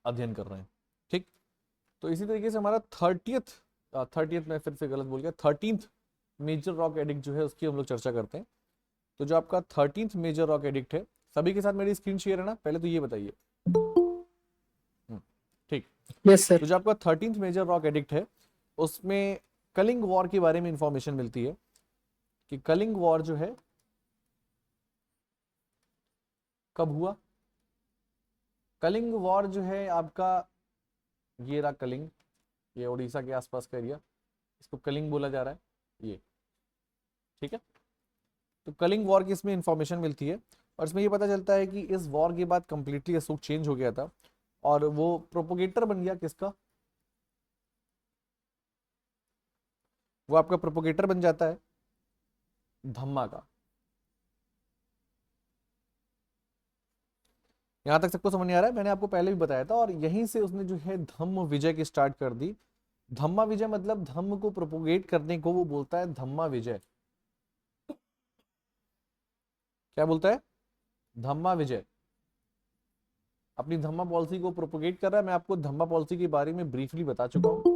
अध्ययन कर रहे हैं। ठीक, तो इसी तरीके से हमारा थर्टियथ मैं फिर से गलत बोल गया, 13th मेजर रॉक एडिक्ट जो है उसकी हम लोग चर्चा करते हैं। तो जो आपका 13th मेजर रॉक एडिक्ट है, सभी के साथ मेरी स्क्रीन शेयर है ना, पहले तो ये बताइए। ठीक, यस सर। तो जो आपका 13th मेजर रॉक एडिक्ट है उसमें कलिंग वॉर के बारे में इंफॉर्मेशन मिलती है कि कलिंग वॉर जो है कब हुआ। कलिंग वॉर जो है आपका, ये रहा कलिंग, ये उड़ीसा के आसपास का एरिया, इसको कलिंग बोला जा रहा है ये। ठीक है, तो कलिंग वॉर की इसमें इंफॉर्मेशन मिलती है और इसमें ये पता चलता है कि इस वॉर के बाद कंप्लीटली अशोक चेंज हो गया था और वो प्रोपोगेटर बन गया किसका, वो आपका प्रोपोगेटर बन जाता है धम्मा का। यहां तक सबको समझ नहीं आ रहा है? मैंने आपको पहले भी बताया था और यहीं से उसने जो है धम्म विजय की स्टार्ट कर दी। धम्मा विजय मतलब धम्म को प्रोपोगेट करने को वो बोलता है धम्मा विजय। क्या बोलता है? धम्मा विजय। अपनी धम्मा पॉलिसी को प्रोपोगेट कर रहा है। मैं आपको धम्मा पॉलिसी के बारे में ब्रीफली बता चुका हूं।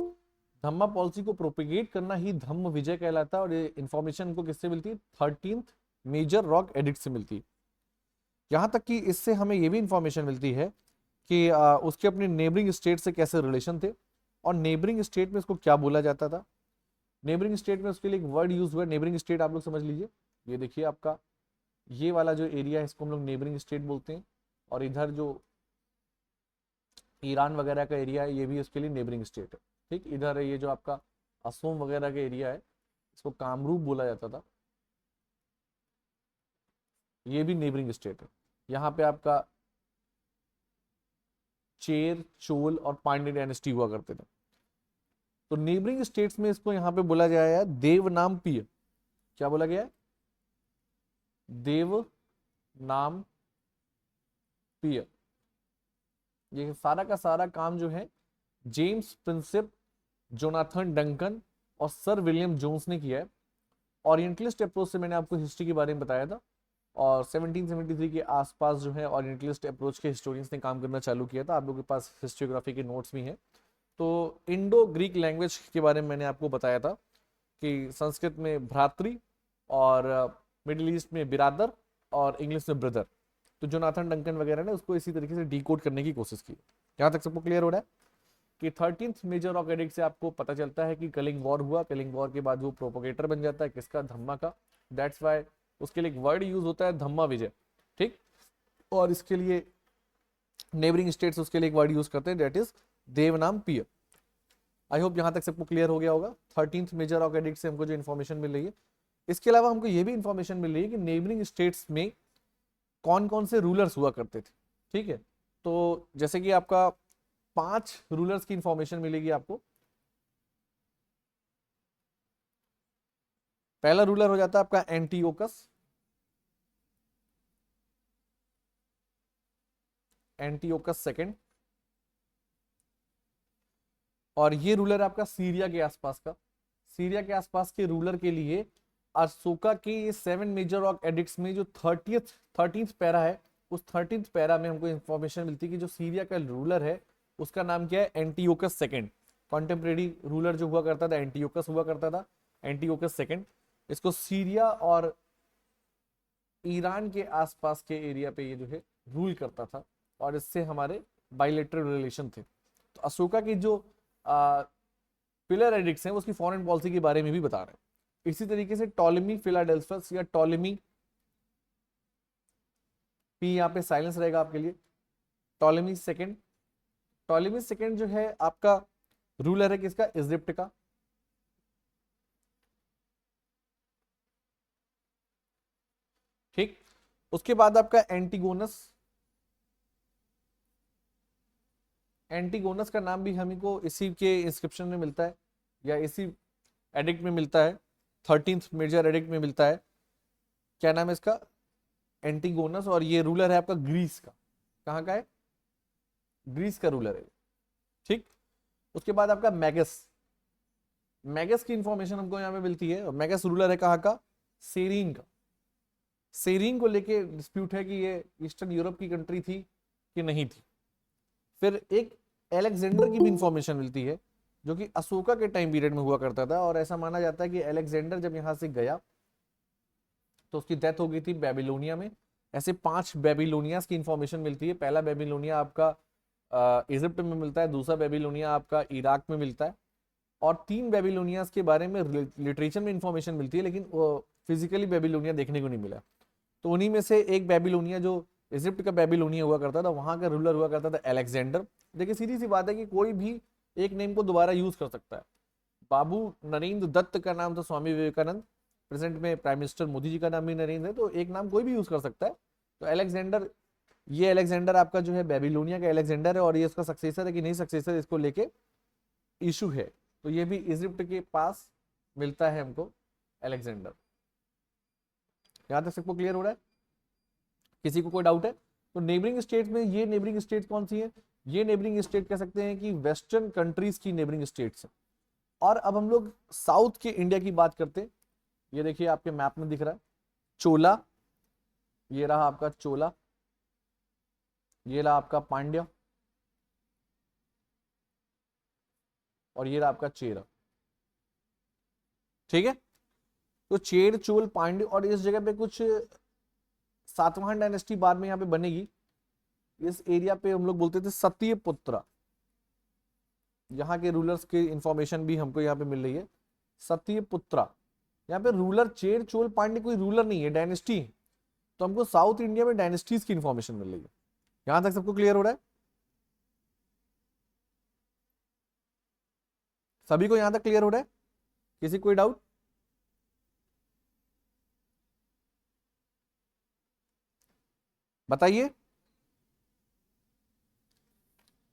धम्मा पॉलिसी को प्रोपोगेट करना ही धम्म विजय कहलाता है और ये इंफॉर्मेशन को किससे मिलती है? 13th मेजर रॉक एडिक्ट से मिलती है। यहां तक कि इससे हमें यह भी इंफॉर्मेशन मिलती है कि उसके अपने नेबरिंग स्टेट से कैसे रिलेशन थे और नेबरिंग स्टेट में इसको क्या बोला जाता था। नेबरिंग स्टेट में उसके लिए एक वर्ड यूज हुआ है। नेबरिंग स्टेट आप लोग समझ लीजिए, ये देखिए आपका ये वाला जो एरिया है इसको हम लोग नेबरिंग स्टेट बोलते हैं और इधर जो ईरान वगैरह का एरिया है ये भी उसके लिए नेबरिंग स्टेट है। ठीक, इधर ये जो आपका असोम वगैरह का एरिया है इसको कामरूप बोला जाता था, ये भी नेबरिंग स्टेट है। यहाँ पे आपका चेर, चोल और पांड्य डायनेस्टी हुआ करते थे। तो नेबरिंग स्टेट्स में इसको यहाँ पे बोला गया है देवनाम पीय। क्या बोला गया है? देव नाम पीय। ये सारा का सारा काम जो है जेम्स प्रिंसिप, जोनाथन डंकन और सर विलियम जोन्स ने किया है। ओरिएंटलिस्ट अप्रोच से मैंने आपको हिस्ट्री के बारे में बताया था और 1773 के आसपास जो है ओरिएंटलिस्ट अप्रोच के हिस्टोरियंस ने काम करना चालू किया था। आप लोगों के पास हिस्टोग्राफी के नोट्स भी हैं। तो इंडो ग्रीक लैंग्वेज के बारे में मैंने आपको बताया था कि संस्कृत में भ्रातृ और मिडिल ईस्ट में बिरादर और इंग्लिश में ब्रदर। तो जोनाथन डंकन वगैरह ने उसको इसी तरीके से डिकोड करने की कोशिश की। यहाँ तक सबको क्लियर हो रहा है कि 13th मेजर रॉक एडिक्ट से आपको पता चलता है कि कलिंग वॉर हुआ। कलिंग वॉर के बाद वो प्रोपोगेटर बन जाता है किसका? धम्मा का। दैट्स वाई उसके लिए एक वर्ड यूज होता है धम्मा विजय। ठीक, और इसके लिए नेबरिंग स्टेट्स उसके लिए एक वर्ड यूज करते हैं दैट इज देवनाम पीय। आई होप यहां तक सबको क्लियर हो गया होगा 13th मेजर रॉक एडिक्ट से हमको जो इन्फॉर्मेशन मिल रही है। इसके अलावा हमको ये भी इंफॉर्मेशन मिल रही है कि नेबरिंग स्टेट्स में कौन कौन से रूलर्स हुआ करते थे। ठीक है, तो जैसे कि आपका 5 रूलर्स की इंफॉर्मेशन मिलेगी आपको। पहला रूलर हो जाता है आपका एंटीओकस। एंटीओकस सेकंड, और ये रूलर आपका सीरिया के आसपास का। सीरिया के आसपास के रूलर के लिए अशोका के ये 7 मेजर रॉक एडिक्ट्स में जो 13th पैरा है, उस 13th पैरा में हमको इंफॉर्मेशन मिलती है कि जो सीरिया का रूलर है उसका नाम क्या है? Antiochus second. कॉन्टेम्परेरी रूलर जो हुआ करता था एंटीओकस हुआ करता था, एंटीओकस सेकंड। इसको सीरिया और ईरान के आसपास के एरिया पे ये जो है रूल करता था और इससे हमारे बाइलेटरल रिलेशन थे। तो अशोका की जो पिलर एडिक्ट्स हैं उसकी फॉरेन पॉलिसी के बारे में भी बता रहे हैं। इसी तरीके से टॉलेमी फिलाडेल्फस या टॉलेमी, पी यहाँ पे साइलेंस रहेगा आपके लिए, टॉलेमी सेकंड। टॉलेमी सेकंड जो है आपका रूलर है किसका? इजिप्ट का। ठीक, उसके बाद आपका एंटीगोनस। एंटीगोनस का नाम भी हमको इसी के इंस्क्रिप्शन में मिलता है या इसी एडिक्ट में मिलता है, 13th मेजर एडिक्ट में मिलता है। क्या नाम है इसका? एंटीगोनस। और ये रूलर है आपका ग्रीस का। कहाँ का है? ग्रीस का रूलर है। ठीक, उसके बाद आपका मैगस। मैगस की इंफॉर्मेशन हमको यहाँ पे मिलती है। मैगस रूलर है कहाँ का? सेरीन का। सेरीन को लेके डिस्प्यूट है कि ये ईस्टर्न यूरोप की कंट्री थी कि नहीं थी। फिर एक अलेक्जेंडर की भी इंफॉर्मेशन मिलती है जो कि अशोका के टाइम पीरियड में हुआ करता था, और ऐसा माना जाता है कि अलेक्जेंडर जब यहाँ से गया तो उसकी डेथ हो गई थी बेबीलोनिया में। ऐसे 5 बेबीलोनियास की इंफॉर्मेशन मिलती है। पहला बेबीलोनिया आपका इजिप्ट में मिलता है, दूसरा बेबीलोनिया आपका इराक में मिलता है, और 3 बेबीलोनियास के बारे में लिटरेचर में इंफॉर्मेशन मिलती है, लेकिन फिजिकली बेबीलोनिया देखने को नहीं मिला। तो उन्हीं में से एक बेबीलोनिया जो इजिप्ट का बेबीलोनिया हुआ करता था, वहां का रूलर हुआ करता था अलेक्जेंडर। देखिए सीधी सी बात है कि कोई भी एक नेम को दोबारा यूज कर सकता है। बाबू नरेंद्र दत्त का नाम था स्वामी विवेकानंद, प्रेजेंट में प्राइम मिनिस्टर मोदी जी का नाम भी नरेंद्र है, तो एक नाम कोई भी यूज कर सकता है। तो अलेक्जेंडर, ये अलेक्जेंडर आपका जो है बेबीलोनिया का अलेक्जेंडर है, और ये उसका सक्सेसर है कि नहीं सक्सेसर, इसको लेके इशू है। तो ये भी इजिप्ट के पास मिलता है हमको अलेक्जेंडर। यहां तक सबको क्लियर हो रहा है? किसी को कोई डाउट है? तो नेबरिंग स्टेट में ये नेबरिंग स्टेट कौन सी है? ये नेबरिंग स्टेट कह सकते हैं कि वेस्टर्न कंट्रीज की नेबरिंग स्टेट्स है। और अब हम लोग साउथ के इंडिया की बात करते हैं। ये देखिए आपके मैप में दिख रहा है चोला, ये रहा आपका चोला, ये रहा आपका पांड्या, और ये रहा आपका चेरा। ठीक है, तो चेर चोल पांड्य, और इस जगह पे कुछ सातवाहन डायनेस्टी बाद में यहाँ पे बनेगी। इस एरिया पे हम लोग बोलते थे सत्यपुत्र। यहाँ के रूलर्स की इंफॉर्मेशन भी हमको यहाँ पे मिल रही है, सत्यपुत्रा। यहाँ पे रूलर चेर चोल पांड्य कोई रूलर नहीं है, डायनेस्टी। तो हमको साउथ इंडिया में डायनेस्टीज की इंफॉर्मेशन मिल रही है। यहां तक सबको क्लियर हो रहा है? सभी को यहां तक क्लियर हो रहा है? किसी कोई डाउट? बताइए।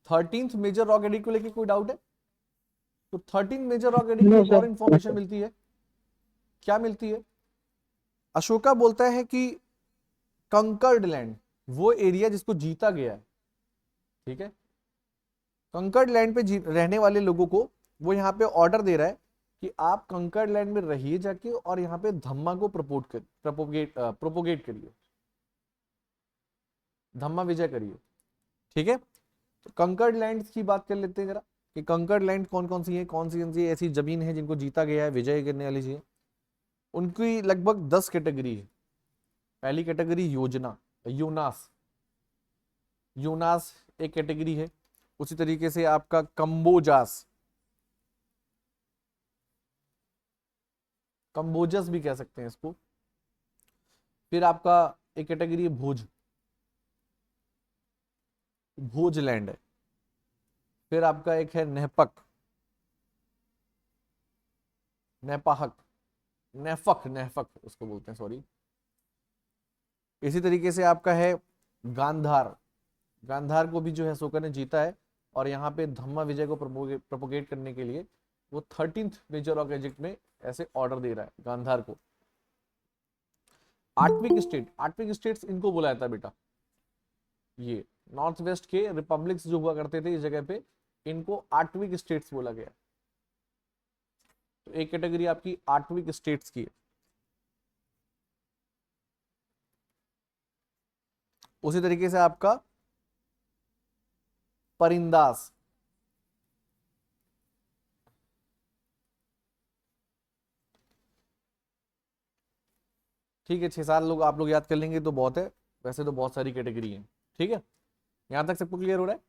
13th मेजर रॉक एडिक्ट को लेके कोई डाउट है? तो 13 मेजर रॉक एडिक्ट की एक और इंफॉर्मेशन मिलती है। क्या मिलती है? अशोका बोलता है कि कंकर्ड लैंड, वो एरिया जिसको जीता गया है, ठीक है, कंकर्ड लैंड पे रहने वाले लोगों को वो यहाँ पे ऑर्डर दे रहा है कि आप कंकर्ड लैंड में रहिए जाके, और यहाँ पे धम्मा को प्रोपोगेट करिए, धम्मा विजय करिए। ठीक है, तो कंकर्ड लैंड की बात कर लेते हैं जरा, कि कंकर्ड लैंड कौन कौन सी है, कौन सी ऐसी जमीन है जिनको जीता गया है, विजय करने वाली चीजें। उनकी लगभग 10 कैटेगरी है। पहली कैटेगरी योजना, यूनास, यूनास एक कैटेगरी है। उसी तरीके से आपका कंबोजास, कंबोजस भी कह सकते हैं इसको। फिर आपका एक कैटेगरी है भोज, भोज लैंड है। फिर आपका एक है नेहपक, नेपाहक, नेफक, नेफक उसको बोलते हैं, सॉरी। इसी तरीके से आपका है गांधार, गांधार को भी जो है अशोका ने जीता है, और यहाँ पे धम्मा विजय को प्रोपोगेट करने के लिए वो 13th मेजर ऑफ एजिप्ट में ऐसे ऑर्डर दे रहा है गांधार को। आठवीं स्टेट, आठवीं स्टेट्स इनको बोला जाता है बेटा, ये नॉर्थ वेस्ट के रिपब्लिक्स जो हुआ करते थे इस जगह पे, इनको आठवीं स्टेट्स बोला गया। तो एक कैटेगरी आपकी आठवीं स्टेट्स की है। उसी तरीके से आपका परिंदास, ठीक है, 6-7 लोग आप लोग याद कर लेंगे तो बहुत है, वैसे तो बहुत सारी कैटेगरी है। ठीक है, यहां तक सबको क्लियर हो रहा है?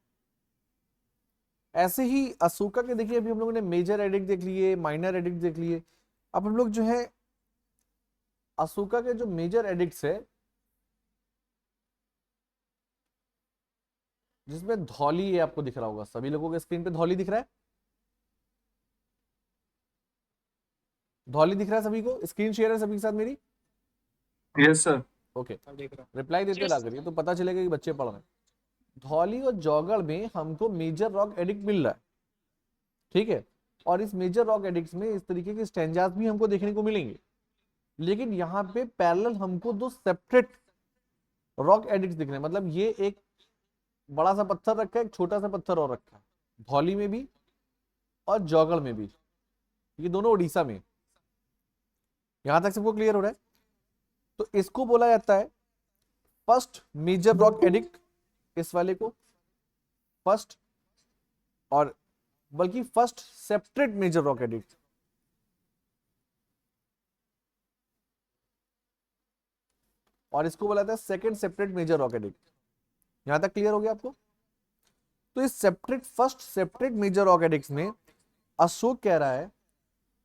ऐसे ही अशोका के देखिए, अभी हम लोगों ने मेजर एडिक्ट देख लिए, माइनर एडिक्ट देख लिए। अब हम लोग जो है अशोका के जो मेजर एडिक्ट्स है, जिसमें धौली ये आपको दिख रहा होगा, सभी लोगों के स्क्रीन पे धौली दिख रहा है? धौली दिख रहा है सभी को? स्क्रीन शेयर है सभी के साथ मेरी? Yes sir. ओके, रिप्लाई देते रहा करिए तो पता चलेगा कि बच्चे पढ़ रहे हैं। धौली और जौगड़ में हमको मेजर रॉक एडिक्ट मिल रहा है, ठीक है, और इस मेजर रॉक एडिक्ट्स में इस तरीके के स्टैंजास भी हमको देखने को मिलेंगे। लेकिन यहाँ पे पैरेलल हमको 2 सेपरेट रॉक एडिक्ट्स दिख रहे हैं, मतलब ये एक बड़ा सा पत्थर रखा है, एक छोटा सा पत्थर और रखा है, धौली में भी और जौगड़ में भी, ये दोनों उड़ीसा में। यहां तक सबको क्लियर हो रहा है? तो इसको बोला जाता है फर्स्ट मेजर रॉक एडिक्ट, इस वाले को फर्स्ट, और बल्कि first separate major rock edict. और इसको बोला जाता है second separate major rock edict. यहां तक क्लियर हो गया आपको? तो इस separate first separate major rock edict में अशोक कह रहा है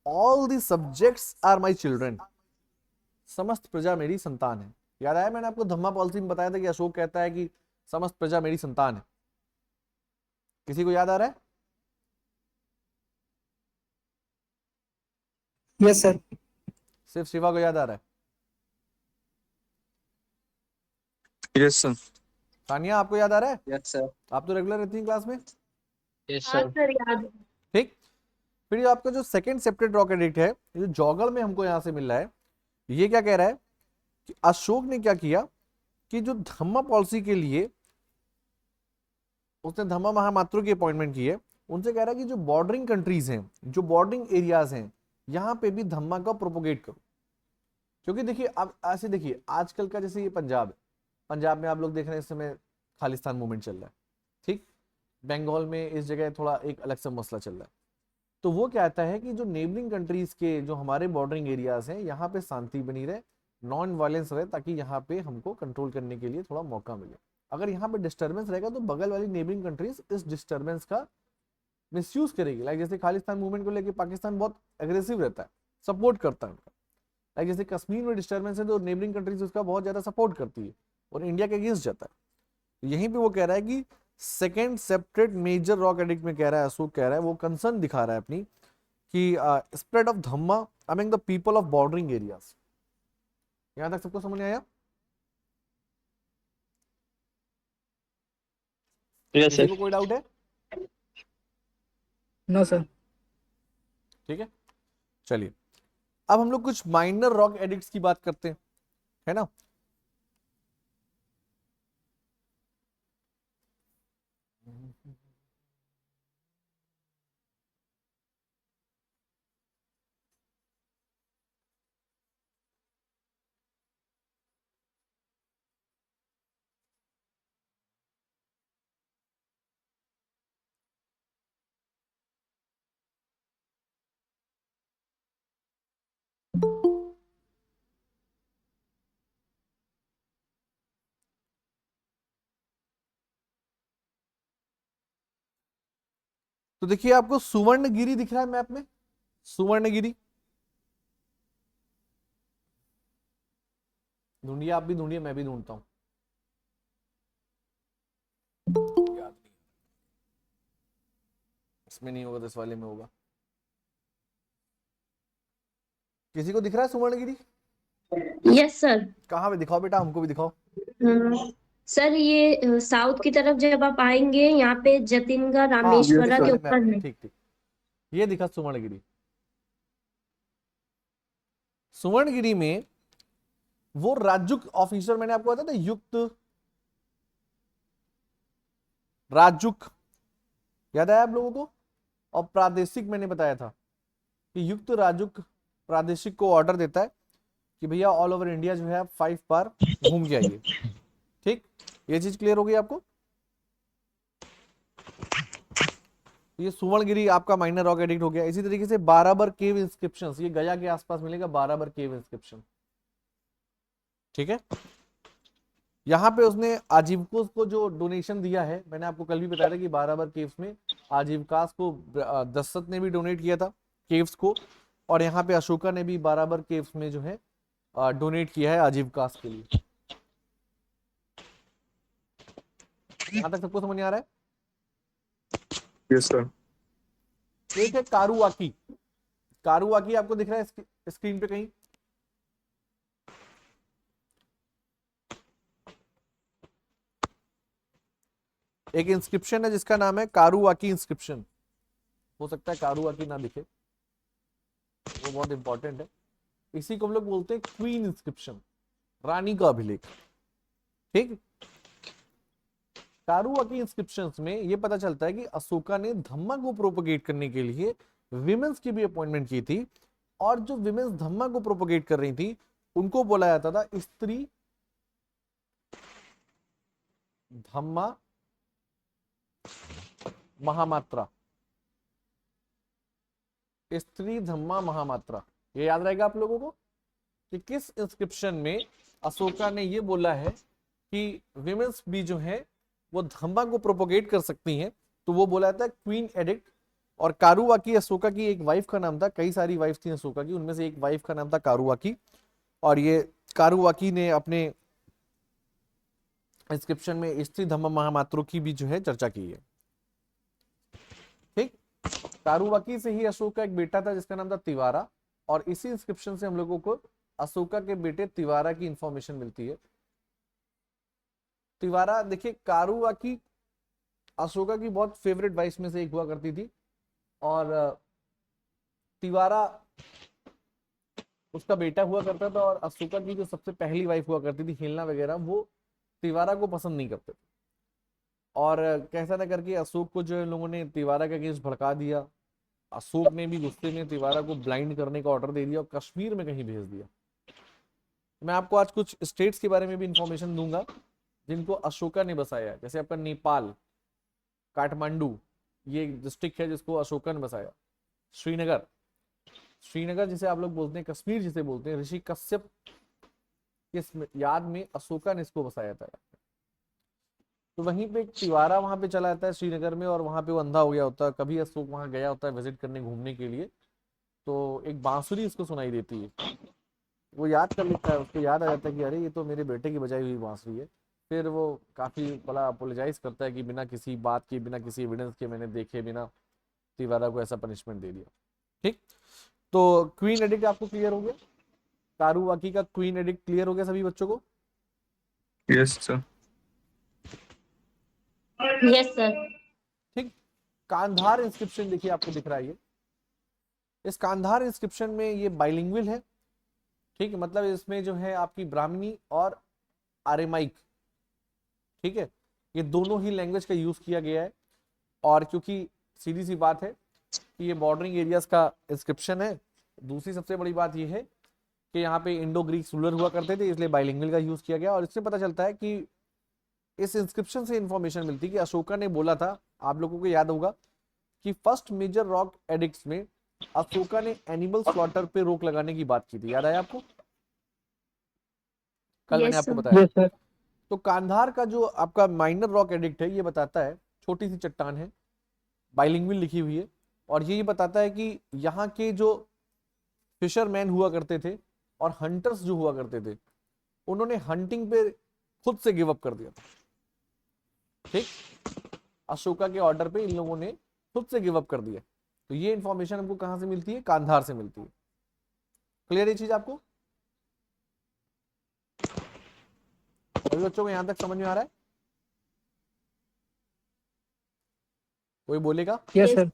all the subjects are my children, समस्त प्रजा मेरी संतान है। याद आया मैंने आपको धम्मा पॉलिसी में बताया था कि अशोक कहता है कि समस्त प्रजा मेरी संतान है। किसी को याद आ रहा है? Yes sir. सिर्फ शिवा को याद आ रहा है? Yes sir. सानिया आपको याद आ रहा है? Yes sir. आप तो रेगुलर रहती हैं क्लास में। यस हाँ सर। सर याद है। ठीक, फिर ये आपका जो सेकंड सेपरेट रॉक एडिक्ट है, ये जो जॉगल में हमको यहां से मिल रहा है, ये क्या कह रहा है कि अशोक ने क्या किया कि जो धम्मा पॉलिसी के लिए उसने धम्मा महामात्रों की अपॉइंटमेंट की है, उनसे कह रहा है कि जो बॉर्डरिंग कंट्रीज हैं, जो बॉर्डरिंग एरियाज हैं, यहां पे भी धम्मा का प्रोपोगेट करो। क्योंकि देखिए अब ऐसे देखिए आजकल का जैसे ये पंजाब है, पंजाब में आप लोग देख रहे हैं इस समय खालिस्तान मूवमेंट चल रहा है, ठीक। बंगाल में इस जगह थोड़ा एक अलग सा मसला चल रहा है। तो वो कहता है कि जो नेबरिंग कंट्रीज के जो हमारे बॉर्डरिंग एरियाज हैं, यहाँ पे शांति बनी रहे, नॉन वायलेंस रहे, ताकि यहाँ पे हमको कंट्रोल करने के लिए थोड़ा मौका मिले। अगर यहाँ पे डिस्टर्बेंस रहेगा तो बगल वाली नेबरिंग कंट्रीज इस डिस्टर्बेंस का मिसयूज करेगी। लाइक जैसे खालिस्तान मूवमेंट को लेकर पाकिस्तान बहुत एग्रेसिव रहता है, सपोर्ट करता है उनका। लाइक जैसे कश्मीर में डिस्टर्बेंस है तो नेबरिंग कंट्रीज उसका बहुत ज्यादा सपोर्ट करती है और इंडिया के अगेंस्ट जाता है। यहीं पे वो कह रहा है कि second separate major rock edict में कह रहा है, अशोक कह रहा है, वो कंसर्न दिखा रहा है अपनी कि spread of Dhamma among the people of bordering areas. यहां तक सबको समझ में आया? यस किसी को सर। कोई डाउट है? No sir. ठीक है, चलिए अब हम लोग कुछ माइनर रॉक एडिक्ट्स की बात करते हैं, है ना। तो देखिए आपको सुवर्णगिरी दिख रहा है मैप में, सुवर्णगिरी ढूंढिए, आप भी ढूंढिए, मैं भी ढूंढता हूं। याद नहीं, इसमें नहीं होगा तो इस वाले में होगा। किसी को दिख रहा है सुवर्णगिरी? Yes sir. कहाँ पे? दिखाओ बेटा, हमको भी दिखाओ। सर ये साउथ की तरफ जब आप आएंगे यहाँ पे जतिनगा हाँ, रामेश्वरा के वाले ऊपर मैप में, में। ठीक ठीक, ये दिखा सुवर्णगिरी। सुवर्णगिरी में वो राजुक ऑफिसर, मैंने आपको बताया था युक्त राजुक, याद आया आप लोगों को? और प्रादेशिक मैंने बताया था कि युक्त राजुक प्रादेशिक को ऑर्डर देता है कि भैया ऑल ओवर इंडिया जो है आप 5 बार घूम के आइए। ठीक, ये चीज क्लियर हो गई आपको? ये सुवर्णगिरी आपका माइनर रॉक एडिक्ट हो गया। इसी तरीके से बाराबर केव इंस्क्रिप्शंस, ये गया के आसपास मिलेगा बाराबर केव इंस्क्रिप्शन। ठीक है, यहाँ पे उसने आजीविकों को जो डोनेशन दिया है, मैंने आपको कल भी बताया था कि बाराबर केव्स में आजीविकास को दशरथ ने भी डोनेट किया था केव्स को, और यहाँ पे अशोका ने भी बाराबर केव्स में जो है डोनेट किया है आजीविकास के लिए। यहाँ तक सबको समझ में आ रहा है? Yes sir. एक है कारुवाकी, कारुवाकी आपको दिख रहा है स्क्रीन पे कहीं? एक इंस्क्रिप्शन है जिसका नाम है कारुवाकी इंस्क्रिप्शन। हो सकता है कारुवाकी ना दिखे, वो बहुत इंपॉर्टेंट है। इसी को हम लोग बोलते हैं क्वीन इंस्क्रिप्शन, रानी का अभिलेख। ठीक, कारुवाकी इंस्क्रिप्शंस में ये पता चलता है कि अशोका ने धम्मा को प्रोपोगेट करने के लिए विमेंस की भी अपॉइंटमेंट की थी, और जो विमेंस धम्मा को प्रोपोगेट कर रही थी उनको बोला जाता था स्त्री धम्मा महामात्रा, स्त्री धम्मा महामात्रा। ये याद रहेगा आप लोगों को कि किस इंस्क्रिप्शन में अशोका ने ये बोला है कि विमेन्स भी जो है वो धम्मा को प्रोपोगेट कर सकती हैं। तो वो बोला था क्वीन एडिक्ट। और कारुवाकी अशोका की एक वाइफ का नाम था, कई सारी वाइफ थी अशोका की, उनमें से एक वाइफ का नाम था कारुवाकी। और ये कारुवाकी ने अपने इंस्क्रिप्शन में स्त्री धम्मा महामात्रों की भी जो है चर्चा की है। ठीक, कारुवाकी से ही अशोक का एक बेटा था जिसका नाम था तिवारा, और इसी इंस्क्रिप्शन से हम लोगों को अशोका के बेटे तिवारा की इंफॉर्मेशन मिलती है। तिवारा देखिए, कारुवाकी अशोका की बहुत फेवरेट वाइफ में से एक हुआ करती थी, और तिवारा उसका बेटा हुआ करता था। और अशोका की जो सबसे पहली वाइफ हुआ करती थी हेलना वगैरह, वो तिवारा को पसंद नहीं करते थे। और कैसा ना करके अशोक को जो है लोगों ने तिवारा का केस भड़का दिया। अशोक ने भी गुस्से में तिवारा को ब्लाइंड करने का ऑर्डर दे दिया और कश्मीर में कहीं भेज दिया। मैं आपको आज कुछ स्टेट्स के बारे में भी इंफॉर्मेशन दूंगा जिनको अशोका ने बसाया, जैसे आपका नेपाल, काठमांडू, ये डिस्ट्रिक्ट है जिसको अशोका ने बसाया। श्रीनगर, श्रीनगर जिसे आप लोग बोलते हैं कश्मीर जिसे बोलते हैं, ऋषि कश्यप के याद में अशोका ने इसको बसाया था। तो वहीं पे तिवारा वहां पे चला जाता है श्रीनगर में, और वहां पे वो अंधा हो गया होता है। कभी अशोक वहां गया होता है विजिट करने, घूमने के लिए, तो एक बांसुरी उसको सुनाई देती है। वो याद कर लेता है, उसको याद आ जाता है कि अरे ये तो मेरे बेटे की बजाई हुई बांसुरी है। फिर वो काफी बड़ा अपोलोजाइज करता है कि बिना किसी बात के, बिना किसी एविडेंस के, मैंने देखे बिना तिवारा को ऐसा पनिशमेंट दे दिया। ठीक, तो क्वीन एडिक्ट आपको क्लियर हो गया, कारुवाकी का क्वीन एडिक्ट क्लियर हो गया सभी बच्चों को? Yes, sir. Yes sir. ठीक, कांधार इंस्क्रिप्शन देखिए आपको दिख रहा है ये। इस कांधार इंस्क्रिप्शन में ये बाइलिंगुअल है। ठीक है, मतलब इसमें जो है आपकी ब्राह्मणी और आरेमाइक, ठीक है, ये दोनों ही लैंग्वेज का यूज किया गया है। और क्योंकि सीधी सी बात है कि ये बॉर्डरिंग एरियाज का इंस्क्रिप्शन है, दूसरी सबसे बड़ी बात ये है कि यहाँ पे इंडो ग्रीक रूलर हुआ करते थे, इसलिए बाइलिंगुअल का यूज किया गया। और इससे पता चलता है कि इस इंस्क्रिप्शन से इंफॉर्मेशन मिलती है कि अशोका ने बोला था, आप लोगों को याद होगा कि फर्स्ट मेजर रॉक एडिक्ट्स में अशोका ने एनिमल स्लॉटर पे रोक लगाने की बात की थी। याद आया आपको? कल मैंने यस आपको सर। बताया। तो कांधार का जो आपका माइनर रॉक एडिक्ट है, ये बताता है, छोटी सी चट्टान है, बाइलिंगुअल लिखी हुई है, और ये बताता है कि यहाँ के जो फिशरमैन हुआ करते थे और हंटर्स जो हुआ करते थे, उन्होंने हंटिंग पे खुद से गिव अप कर दिया था। ठीक, अशोका के ऑर्डर पे इन लोगों ने खुद से गिव अप कर दिया। तो ये इंफॉर्मेशन हमको कहां से मिलती है? कांधार से मिलती है। क्लियर ये चीज आपको? सभी बच्चों को यहां तक समझ में आ रहा है? कोई बोलेगा? Yes sir.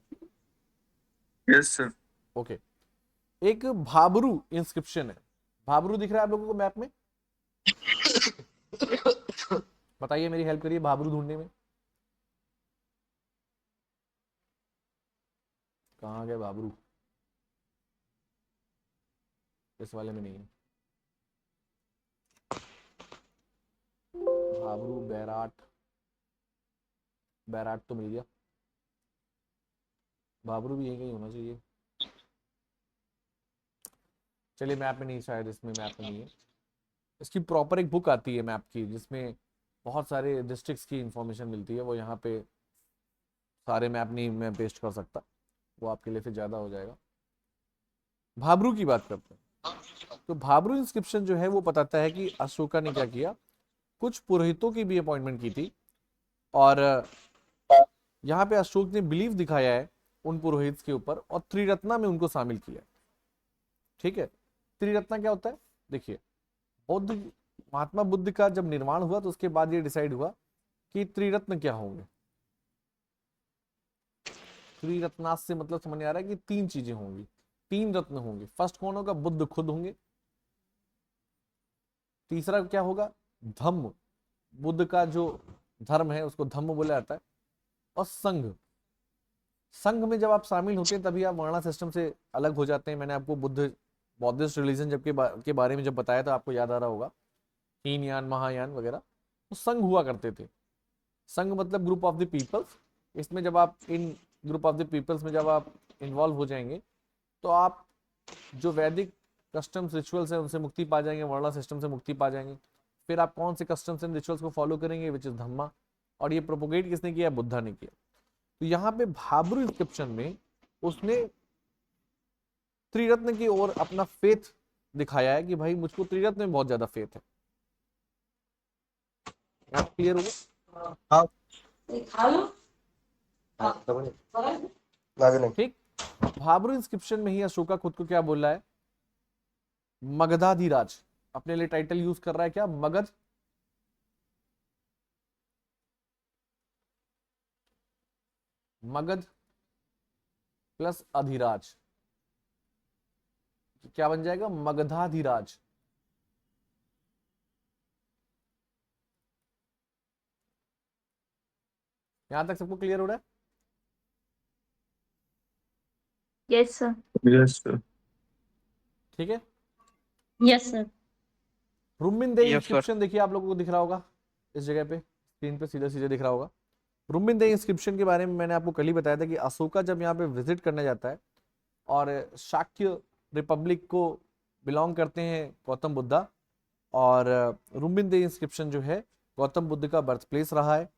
Yes, sir. Okay, एक भाबरू इंस्क्रिप्शन है। भाबरू दिख रहा है आप लोगों को मैप में? बताइए, मेरी हेल्प करिए भाबरू ढूंढने में। कहाँ गए भाबरू? इस वाले में नहीं है भाबरू। बैराट, बैराट तो मिल गया, भाबरू भी यही कहीं होना चाहिए। चलिए, मैप में नहीं, शायद इसमें मैप में नहीं है। इसकी प्रॉपर एक बुक आती है मैप की, जिसमें बहुत सारे डिस्ट्रिक्ट्स की इंफॉर्मेशन मिलती है। वो यहाँ पे सारे मैप नहीं मैं पेस्ट कर सकता, वो आपके लिए फिर ज़्यादा हो जाएगा। भाबरू की बात करते हैं। तो भाबरू इंस्क्रिप्शन जो है वो बताता है कि अशोका ने क्या किया, कुछ पुरोहितों की भी अपॉइंटमेंट की थी, और यहाँ पे अशोक ने बिलीव दिखाया है उन पुरोहित के ऊपर, और त्रिरत्ना में उनको शामिल किया। ठीक है, त्रिरत्ना क्या होता है? देखिए, बौद्ध, महात्मा बुद्ध का जब निर्माण हुआ तो उसके बाद ये डिसाइड हुआ कि त्रिरत्न क्या होंगे। त्रिरत्नास से मतलब समझ आ रहा है कि तीन चीजें होंगी, तीन रत्न होंगे। फर्स्ट कौन होगा? बुद्ध खुद होंगे। तीसरा क्या होगा? धम्म, बुद्ध का जो धर्म है उसको धम्म बोला जाता है। और संघ, संघ में जब आप शामिल होते हैं तभी आप वर्णा सिस्टम से अलग हो जाते हैं। मैंने आपको बौद्धिस्ट रिलीजन के बारे में जब बताया था, आपको याद आ रहा होगा, हीनयान, महायान वगैरह, तो संघ हुआ करते थे। संघ मतलब ग्रुप ऑफ द पीपल्स, इसमें जब आप इन ग्रुप ऑफ द पीपल्स में जब आप इन्वॉल्व हो जाएंगे तो आप जो वैदिक कस्टम्स रिचुअल्स हैं उनसे मुक्ति पा जाएंगे, वर्णा सिस्टम से मुक्ति पा जाएंगे। फिर आप कौन से कस्टम्स एंड रिचुअल्स को फॉलो करेंगे, विच इज धम्मा। और ये प्रोपोगेट किसने किया? बुद्धा ने किया। तो यहाँ पे भाब्रू इंस्क्रिप्शन में उसने त्रिरत्न की ओर अपना फेथ दिखाया है कि भाई मुझको त्रिरत्न में बहुत ज्यादा फेथ है। क्लियर हो गया? हाँ ठीक। भाब्रू इंस्क्रिप्शन में ही अशोका खुद को क्या बोल रहा है? मगधाधिराज। अपने लिए टाइटल यूज कर रहा है क्या? मगध। मगध प्लस अधिराज क्या बन जाएगा? मगधाधिराज। यहां तक सबको क्लियर हो रहा है? Yes sir. Yes, sir. ठीक है। Yes sir. रुमिन दे Yes, sir. इंस्क्रिप्शन देखिए, आप लोगों को दिख रहा होगा इस जगह पे, स्क्रीन पे सीधे सीधे दिख रहा होगा। रुमिन दे इंस्क्रिप्शन के बारे में मैंने आपको कल ही बताया था कि अशोका जब यहाँ पे विजिट करने जाता है और शाक्य रिपब्लिक को बिलोंग करते हैं गौतम बुद्धा, और रुमिन दे इंस्क्रिप्शन जो है गौतम बुद्ध का बर्थ प्लेस रहा है।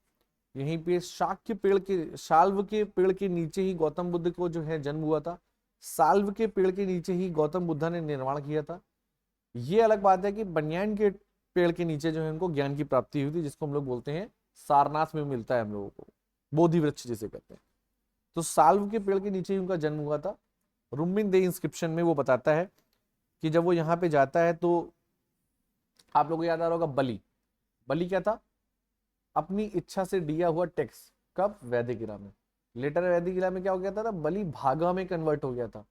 यहीं पे शाक्य पेड़ के, शाल्व के पेड़ के नीचे ही गौतम बुद्ध को जो है जन्म हुआ था। साल्व के पेड़ के नीचे ही गौतम बुद्धा ने निर्माण किया था। ये अलग बात है कि बनियान के पेड़ के नीचे जो है उनको ज्ञान की प्राप्ति हुई थी, जिसको हम लोग बोलते हैं सारनाथ में मिलता है हम लोगों को, बोधि वृक्ष जिसे कहते हैं। तो साल्व के पेड़ के नीचे ही उनका जन्म हुआ था। रुमिन दे इंस्क्रिप्शन में वो बताता है कि जब वो यहाँ पे जाता है तो आप लोगों को याद आ रहा होगा बलि। बलि क्या था? अपनी इच्छा से दिया हुआ टैक्स। कब? वैदिक इरा में। लेटर वैदिक इरा में क्या हो गया था? बलि भागा में कन्वर्ट हो गया था।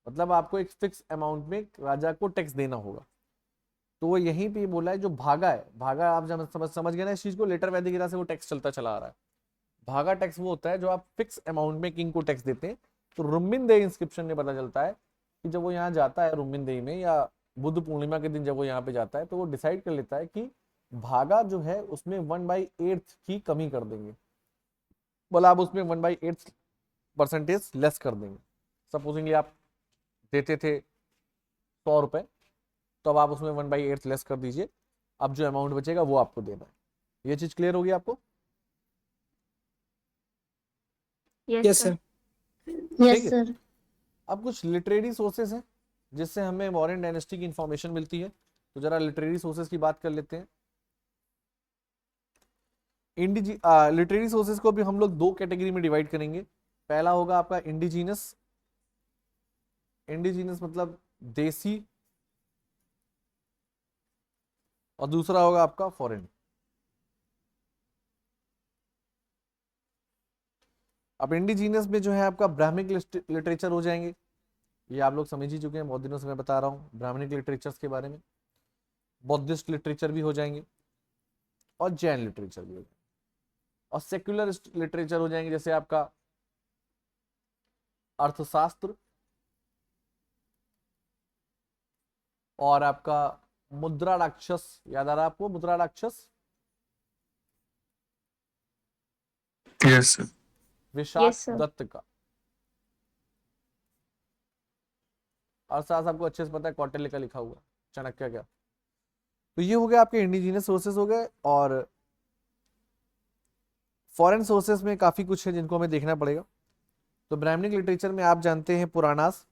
मतलब आपको एक फिक्स अमाउंट में राजा को टैक्स देना होगा। तो वो यहीं पे बोला है जो भागा है, भागा आप जब समझ गए ना इस चीज को, लेटर वैदिक इरा से वो टैक्स चलता चला आ रहा है। भागा टैक्स वो होता है जो आप फिक्स अमाउंट में किंग को टैक्स देते हैं। तो रुमिन दे इंस्क्रिप्शन में पता चलता है कि जब वो यहाँ जाता है रुमिन दे में, या बुद्ध पूर्णिमा के दिन जब वो यहाँ पे जाता है, तो वो डिसाइड कर लेता है कि भागा जो है उसमें 1/8 की कमी कर देंगे। बोला आप उसमें 1/8% लेस कर देंगे। सपोजिंगली आप देते थे 100 रुपए, तो अब आप उसमें 1/8 लेस कर दीजिए। अब जो अमाउंट बचेगा वो आपको देना है। ये चीज क्लियर होगी आपको? Yes sir. ठीक यस है। सर। अब कुछ लिटरेरी सोर्सेस हैं जिससे हमें मौर्यन डायनेस्टी की इंफॉर्मेशन मिलती है, तो जरा लिटरेरी सोर्सेस की बात कर लेते हैं। लिटरेरी सोर्सेस को भी हम लोग दो कैटेगरी में डिवाइड करेंगे। पहला होगा आपका इंडिजीनस। इंडिजीनस मतलब देसी, और दूसरा होगा आपका फॉरेन। अब इंडिजीनियस में जो है आपका ब्राह्मणिक लिटरेचर हो जाएंगे, ये आप लोग समझ ही चुके हैं, बहुत दिनों से मैं बता रहा हूँ ब्राह्मणिक लिटरेचर्स के बारे में। बौद्धिस्ट लिटरेचर भी हो जाएंगे और जैन लिटरेचर भी हो जाएंगे, और सेक्युलर लिटरेचर हो जाएंगे, जैसे आपका अर्थशास्त्र और आपका मुद्रा राक्षस। याद आ रहा है आपको मुद्रा राक्षस? Yes, sir. Vishakh Yes, sir. Dutt का। अर्थशास्त्र आपको अच्छे से पता है, कौटिल्य का लिखा हुआ, चाणक्य का। तो ये हो गया आपके इंडिजिनियस सोर्सेस हो गए। और फॉरेन सोर्सेस में काफी कुछ है जिनको हमें देखना पड़ेगा। तो ब्राह्मणिक लिटरेचर में आप जानते हैं पुराणास।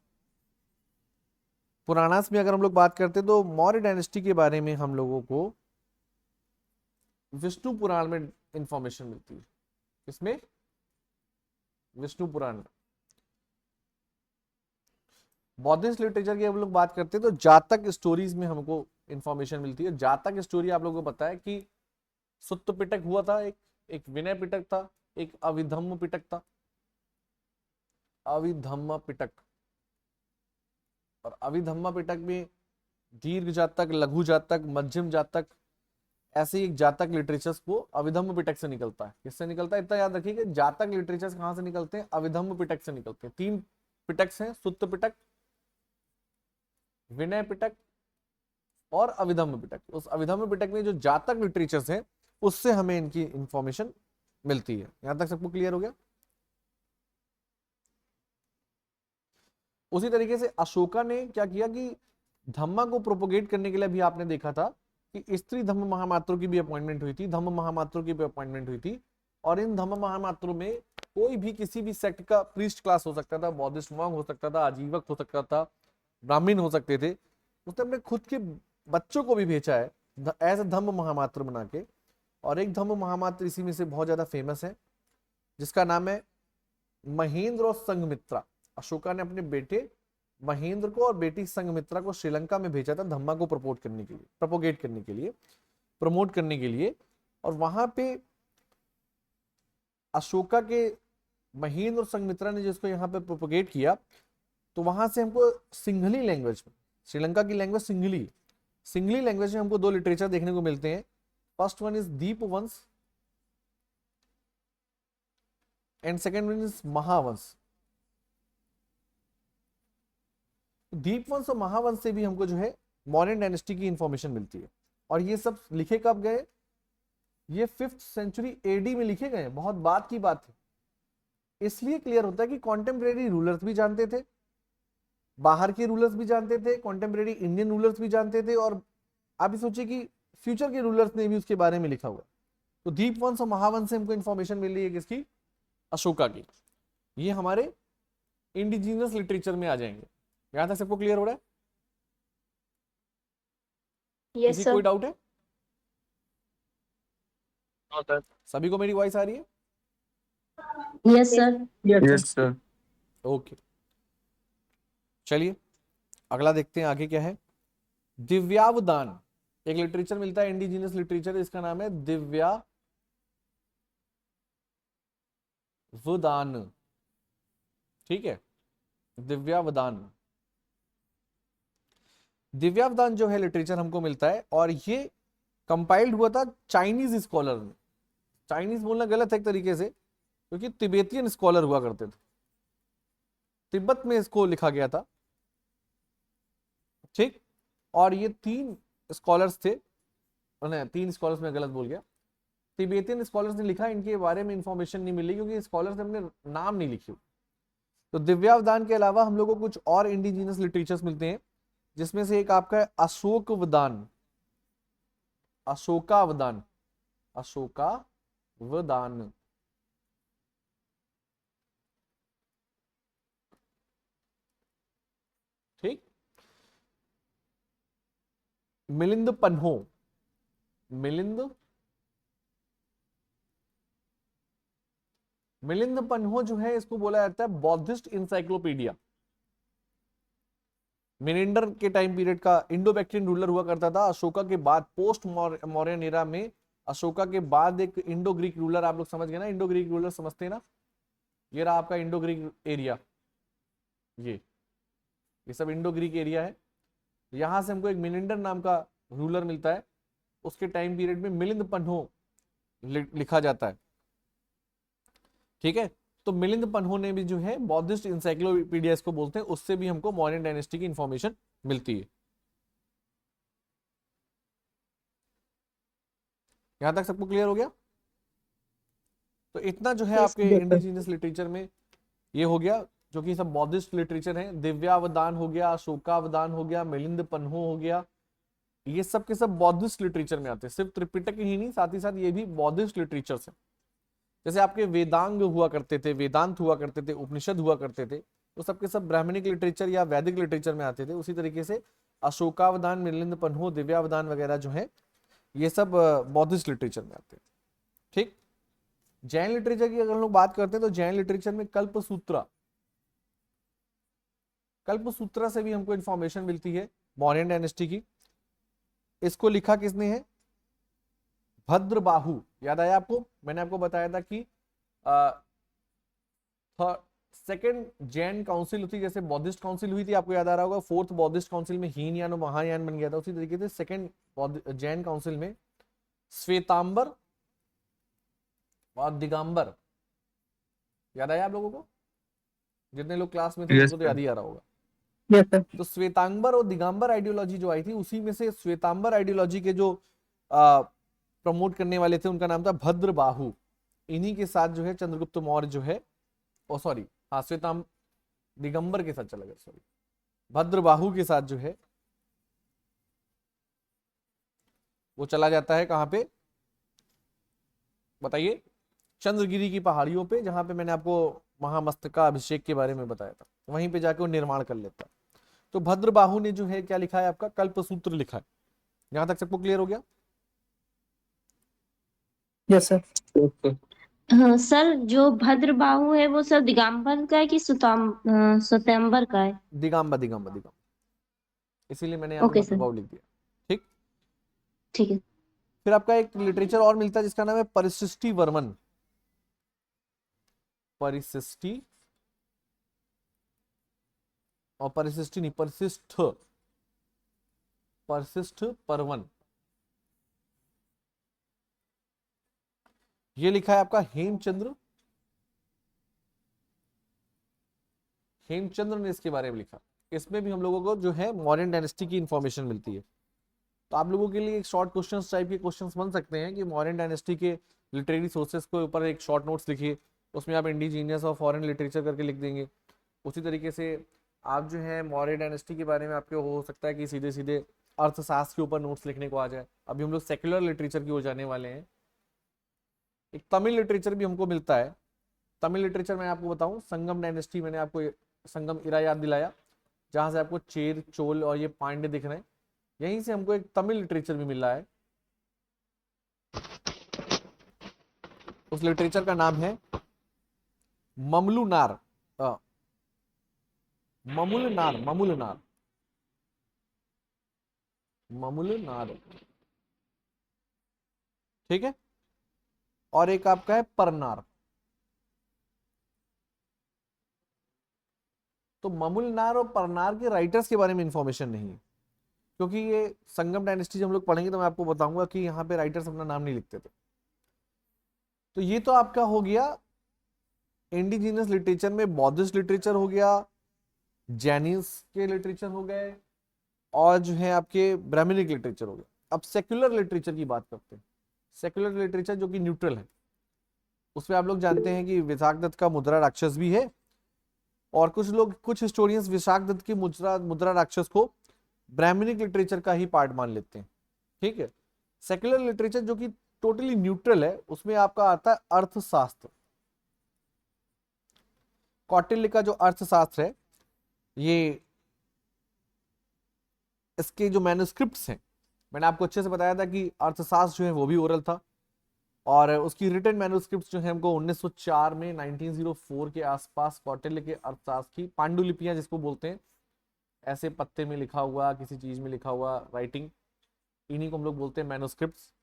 पुराणास में अगर हम लोग बात करते हैं तो मौर्य डायनेस्टी के बारे में हम लोगों को विष्णु पुराण में इंफॉर्मेशन मिलती है। इसमें विष्णु पुराण में। बौद्धिस्ट लिटरेचर की हम लोग बात करते हैं तो जातक स्टोरीज में हमको इंफॉर्मेशन मिलती है। जातक स्टोरी आप लोगों को पता है कि सुत्त पिटक हुआ था, एक विनय पिटक था, एक अविधम्म पिटक था। अविधम्म पिटक और अविधम्म पिटक में दीर्घ जातक, लघु जातक, मध्यम जातक, ऐसे एक जातक लिटरेचर्स को अविधम्म पिटक से निकलता है। किससे निकलता है? इतना याद रखिए कि जातक लिटरेचर्स कहां से निकलते हैं? अविधम्म पिटक से निकलते हैं। 3 पिटक्स हैं, सुत्त पिटक, विनय पिटक और अविधम्म पिटक। उस अविधम्म पिटक में जो जातक लिटरेचर्स हैं उससे हमें इनकी इंफॉर्मेशन मिलती है। यहां तक सबको क्लियर हो गया? उसी तरीके से अशोका ने क्या किया कि धम्मा को प्रोपोगेट करने के लिए भी आपने देखा था कि स्त्री धम्म महामात्रों की भी अपॉइंटमेंट हुई थी, धम्म महामात्रों की भी अपॉइंटमेंट हुई थी, और इन धम्म महामात्रों में कोई भी किसी भी सेक्ट का प्रीस्ट क्लास हो सकता था, बौद्धिस्ट मॉन्क हो सकता था, आजीवक हो सकता था, ब्राह्मण हो सकते थे। उसने अपने खुद के बच्चों को भी भेजा है एज अ धम्म महामात्र बना के। और एक धम्म महामात्र इसी में से बहुत ज्यादा फेमस है जिसका नाम है महेंद्र और संघमित्रा। अशोका ने अपने बेटे महेंद्र को और बेटी संघमित्रा को श्रीलंका में भेजा था धम्मा को प्रपोगेट प्रमोट करने के लिए। और वहां पे अशोका के महेंद्र और संघमित्रा ने जिसको यहाँ पे प्रोपोगेट किया, तो वहां से हमको सिंघली लैंग्वेज में, श्रीलंका की लैंग्वेज सिंघली लैंग्वेज में हमको दो लिटरेचर देखने को मिलते हैं। First one is Dipavamsa and second one is Mahavamsa. Dipavamsa और महावंश से भी हमको जो है मौर्यन डायनेस्टी की इंफॉर्मेशन मिलती है। और ये सब लिखे कब गए? ये 5th सेंचुरी एडी में लिखे गए। बहुत बात की बात है, इसलिए क्लियर होता है कि कॉन्टेम्परेरी रूलर्स भी जानते थे, बाहर के रूलर्स भी जानते थे, कॉन्टेम्परेरी इंडियन रूलर्स भी जानते थे, और आप ही सोचिए कि फ्यूचर के रूलर्स ने भी उसके बारे में लिखा हुआ। तो दीपवंश और महावंश से हमको इंफॉर्मेशन मिल रही है किसकी? अशोका की। ये हमारे इंडिजिनियस लिटरेचर में आ जाएंगे। यहां तक सबको क्लियर हो रहा है? यस किसी सर। कोई डाउट है? No, sir. सभी को मेरी वॉइस आ रही है? Yes sir. Yes, sir. Okay, चलिए अगला देखते हैं आगे क्या है। दिव्यावदान एक लिटरेचर मिलता है, इंडिजिनियस लिटरेचर, इसका नाम है दिव्यावदान। ठीक है, दिव्यावदान जो है लिटरेचर हमको मिलता है, और ये कंपाइल्ड हुआ था चाइनीज स्कॉलर ने। चाइनीज बोलना गलत है एक तरीके से, क्योंकि तिब्बतियन स्कॉलर हुआ करते थे, तिब्बत में इसको लिखा गया था। ठीक, और ये 3 स्कॉलर्स थे, नहीं 3 स्कॉलर्स में गलत बोल गया, तिब्बतियन स्कॉलर्स ने लिखा। इनके बारे में इंफॉर्मेशन नहीं मिली क्योंकि स्कॉलर्स ने अपने नाम नहीं लिखे। तो दिव्यावदान के अलावा हम लोग को कुछ और इंडिजिनियस लिटरेचर्स मिलते हैं, जिसमें से एक आपका है अशोकावदान। ठीक, मिलिंद पन्हो जो है, इसको बोला जाता है बौद्धिस्ट इंसाइक्लोपीडिया। मिनेंडर के टाइम पीरियड का इंडो बैक्ट्रियन रूलर हुआ करता था। अशोका के बाद पोस्ट मौर्यन एरा में अशोका के बाद एक इंडो ग्रीक रूलर, आप लोग समझ गए ना, इंडो ग्रीक रूलर समझते हैं ना, ये रहा आपका इंडो ग्रीक एरिया, ये सब इंडो ग्रीक एरिया है। यहां से हमको एक मिनेंडर नाम का रूलर मिलता है, उसके टाइम पीरियड में मिलिंद पन्हो लिखा जाता है। ठीक है, तो मिलिंद पन्हो ने भी जो है बौद्धिस्ट इंसाइक्लोपीडिया इसको बोलते हैं, उससे भी हमको मौर्यन डायनेस्टी की इंफॉर्मेशन मिलती है। यहां तक सबको क्लियर हो गया? तो इतना जो है आपके इंडिजिनियस लिटरेचर में ये हो गया, जो कि सब बौद्धिस्ट लिटरेचर है। दिव्यावदान हो गया, अशोकावदान हो गया, मिलिंद पन्हो हो गया, ये सब के सब बौद्धिस्ट लिटरेचर में आते हैं। सिर्फ त्रिपिटक ही नहीं, साथ ही साथ ये भी बौद्धिस्ट लिटरेचर है। जैसे आपके वेदांग हुआ करते थे, वेदांत हुआ करते थे, उपनिषद हुआ करते थे, तो सबके सब ब्राह्मणिक लिटरेचर या वैदिक लिटरेचर में आते थे। उसी तरीके से अशोकावदान, मिलिंद पन्हो, दिव्यावदान वगैरह जो है, ये सब बौद्धिस्ट लिटरेचर में आते हैं। ठीक, जैन लिटरेचर की अगर हम लोग बात करते हैं तो जैन लिटरेचर में कल्पसूत्रा से भी हमको इंफॉर्मेशन मिलती है मौर्यन डायनेस्टी की। इसको लिखा किसने है? भद्रबाहु। याद आया आपको? मैंने आपको बताया था कि सेकेंड जैन काउंसिल होती, जैसे बौद्धिस्ट काउंसिल हुई थी, आपको याद आ रहा होगा, 4th बौद्धिस्ट काउंसिल में हीनयान और महायान बन गया था। उसी तरीके से सेकेंड जैन काउंसिल में श्वेतांबर और दिगंबर, याद आया आप लोगों को? जितने लोग क्लास में थे उनको तो याद ही आ रहा होगा। तो श्वेतांबर और दिगंबर आइडियोलॉजी जो आई थी, उसी में से श्वेतांबर आइडियोलॉजी के जो प्रमोट करने वाले थे, उनका नाम था भद्रबाहु। इन्हीं के साथ जो है चंद्रगुप्त मौर्य जो है, ओ सॉरी, हाँ श्वेतांब दिगंबर के साथ चला गया, सॉरी, भद्रबाहु के साथ जो है वो चला जाता है कहाँ पे बताइए, चंद्रगिरी की पहाड़ियों पे, जहां पे मैंने आपको महामस्तका अभिषेक के बारे में बताया था, वहीं पे जाके वो निर्माण कर लेता है। तो भद्रबाहु ने जो है क्या लिखा है, आपका कल्पसूत्र लिखा है। यहां तक सबको क्लियर हो गया? Yes, sir. Okay. हाँ सर, जो भद्रबाहु है वो सर दिगंबर का है कि श्वेतांबर का है? दिगंबर दिगंबर दिगंबर, इसीलिए मैंने यहाँ पे ओके सर, भद्रबाहु लिख दिया। ठीक। ठीक है। फिर आपका एक लिटरेचर और मिलता है जिसका नाम है परिशिष्टि वर्मन, परिशिष्टि, और परिशिष्टि नहीं, परिशिष्ट, परिशिष्ट परवन। ये लिखा है आपका हेमचंद्र, हेमचंद्र ने इसके बारे में लिखा। इसमें भी हम लोगों को जो है मौर्यन डायनेस्टी की इंफॉर्मेशन मिलती है। तो आप लोगों के लिए एक शॉर्ट क्वेश्चंस टाइप के क्वेश्चंस बन सकते हैं कि मौर्यन डायनेस्टी के लिटरेरी सोर्सेस के ऊपर एक शॉर्ट नोट्स लिखिए, उसमें आप इंडिजीनियस और फॉरेन लिटरेचर करके लिख देंगे। उसी तरीके से आप जो है मौर्य डायनेस्टी के बारे में आपके हो सकता है कि सीधे सीधे अर्थशास्त्र के ऊपर नोट्स लिखने को आ जाए। अभी हम लोग सेक्युलर लिटरेचर की हो जाने वाले हैं। एक तमिल लिटरेचर भी हमको मिलता है। तमिल लिटरेचर मैं आपको बताऊं, संगम डायनेस्टी, मैंने आपको संगम इरा याद दिलाया, जहां से आपको चेर, चोल और ये पांड्य दिख रहे हैं, यहीं से हमको एक तमिल लिटरेचर भी मिल रहा है। उस लिटरेचर का नाम है ममलुनार, ममुलनार, ममुलनार, ममुलनार, ठीक है। और एक आपका है परनार। तो ममुलनार और परनार के राइटर्स के बारे में इंफॉर्मेशन नहीं है, क्योंकि ये संगम डायनेस्टी जब हम लोग पढ़ेंगे तो मैं आपको बताऊंगा कि यहाँ पे राइटर्स अपना नाम नहीं लिखते थे। तो ये तो आपका हो गया इंडिजिनस लिटरेचर में, बौद्धिस्ट लिटरेचर हो गया, जैनिस के लिटरेचर हो गए, और जो है आपके ब्राह्मणिक लिटरेचर हो गया। अब सेक्युलर लिटरेचर की बात करते हैं। सेक्युलर लिटरेचर जो कि न्यूट्रल है, उसमें आप लोग जानते हैं कि विशाख दत्त का मुद्रा राक्षस भी है, और कुछ लोग, कुछ हिस्टोरियंस विशाख दत्त की मुद्रा मुद्रा राक्षस को ब्राह्मणिक लिटरेचर का ही पार्ट मान लेते हैं। ठीक है। सेक्युलर लिटरेचर जो कि टोटली न्यूट्रल है, उसमें आपका आता है अर्थशास्त्र। कौटिल्य का जो अर्थशास्त्र है, ये इसके जो मैन्युस्क्रिप्ट्स हैं, मैंने आपको अच्छे से बताया था कि अर्थशास्त्र जो है वो भी ओरल था, और उसकी रिटन मैन्युस्क्रिप्ट्स जो है हमको 1904 में, 1904 के आसपास कौटिल्य के अर्थशास्त्र की पांडुलिपियां जिसको बोलते हैं, ऐसे पत्ते में लिखा हुआ, किसी चीज में लिखा हुआ राइटिंग, इन्हीं को हम लोग बोलते हैं मैन्युस्क्रिप्ट्स।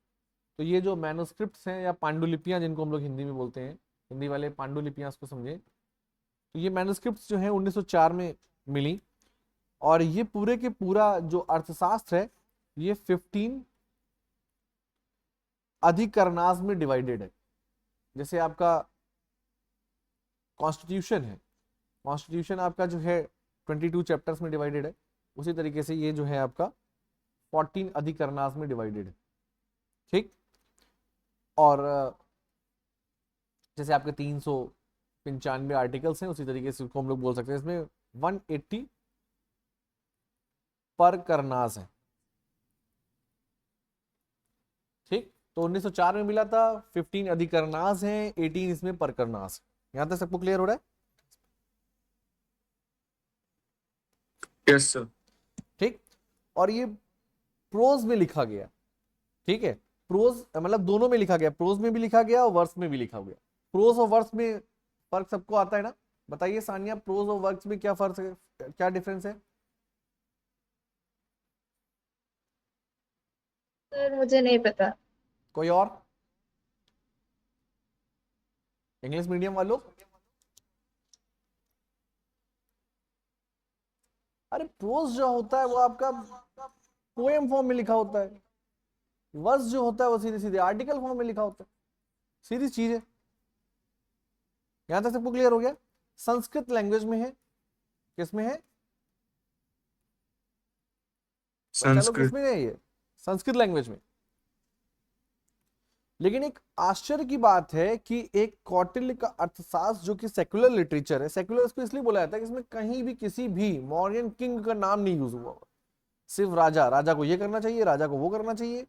तो ये जो मैन्युस्क्रिप्ट्स हैं या पांडुलिपियां जिनको हम लोग हिंदी में बोलते हैं, हिंदी वाले पांडुलिपियां उसको समझे, तो ये मैन्युस्क्रिप्ट्स जो है 1904 में मिली। और ये पूरे के पूरा जो अर्थशास्त्र है, ये 15 अधिकरणास में डिवाइडेड है। जैसे आपका कॉन्स्टिट्यूशन है, कॉन्स्टिट्यूशन आपका जो है 22 चैप्टर्स में डिवाइडेड है, उसी तरीके से ये जो है आपका 14 अधिकरणास में डिवाइडेड है। ठीक। और जैसे आपके 395 आर्टिकल्स हैं, उसी तरीके से उसको हम लोग बोल सकते हैं, इसमें 180 पर करनास है। ठीक। तो 1904 में मिला था, 15 अधिकरनास हैं, 18 इसमें पर करनास। यहां तक सबको क्लियर हो रहा है? Yes, sir. ठीक। और ये प्रोज में लिखा गया। ठीक है। प्रोज मतलब दोनों में लिखा गया, प्रोज में भी लिखा गया और वर्स में भी लिखा गया। प्रोज और वर्स में फर्क सबको आता है ना? बताइए सानिया, प्रोज और वर्स में क्या फर्क है, क्या डिफरेंस है? सर मुझे नहीं पता। कोई और? इंग्लिश मीडियम वालों? अरे प्रोज जो होता है वो आपका पोएम फॉर्म में लिखा होता है, वर्स जो होता है वो सीधे सीधे आर्टिकल फॉर्म में लिखा होता है। सीधी चीज है। यहां तक सबको क्लियर हो गया? संस्कृत लैंग्वेज में है, किसमें है चलो, Sanskrit. किसमें है ये? संस्कृत लैंग्वेज में। लेकिन एक आश्चर्य की बात है कि एक कौटिल्य का अर्थशास्त्र जो कि सेक्युलर लिटरेचर है, सेक्युलर इसको इसलिए बोला जाता है कि इसमें कहीं भी किसी भी मौर्यन किंग का नाम नहीं यूज हुआ, सिर्फ राजा, राजा को ये करना चाहिए, राजा को वो करना चाहिए।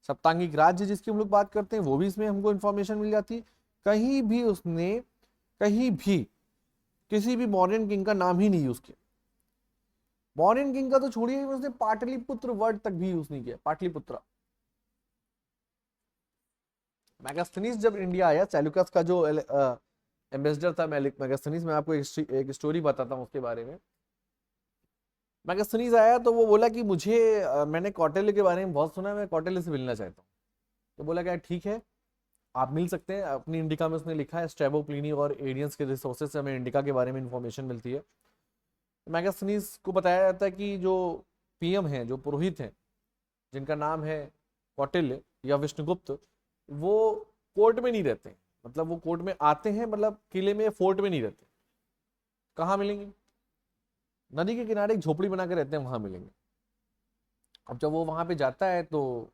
सप्तांगिक राज्य जिसकी हम लोग बात करते हैं वो भी इसमें हमको इंफॉर्मेशन मिल जाती है। कहीं भी उसने कहीं भी किसी भी मौर्यन किंग का नाम ही नहीं यूज किया। मौर्यन किंग का तो छोड़िए, उसने पाटलिपुत्र वर्ड तक भी यूज नहीं किया, पाटलिपुत्र। मैगस्थनीज जब इंडिया आया, सेल्यूकस का जो एम्बेसडर था मैगस्थनीज, मैं आपको एक स्टोरी बताता हूँ उसके बारे में। मैगस्थनीज आया तो वो बोला कि मुझे मैंने कौटिल्य के बारे में बहुत सुना है, मैं कौटिल्य से मिलना चाहता हूँ। तो बोला क्या ठीक है, आप मिल सकते हैं। अपनी इंडिका में उसने लिखा है स्ट्रैबो, प्लिनी और एडियंस के रिसोर्सेज से हमें इंडिका के बारे में इंफॉर्मेशन मिलती है। मैगस्थनीज को बताया जाता है कि जो पीएम हैं, जो पुरोहित हैं, जिनका नाम है कौटिल्य या विष्णुगुप्त, वो कोर्ट में नहीं रहते, मतलब वो कोर्ट में आते हैं, मतलब किले में, फोर्ट में नहीं रहते। कहाँ मिलेंगे? नदी के किनारे एक झोपड़ी बना के रहते हैं, वहां मिलेंगे। अब जब वो वहां पे जाता है तो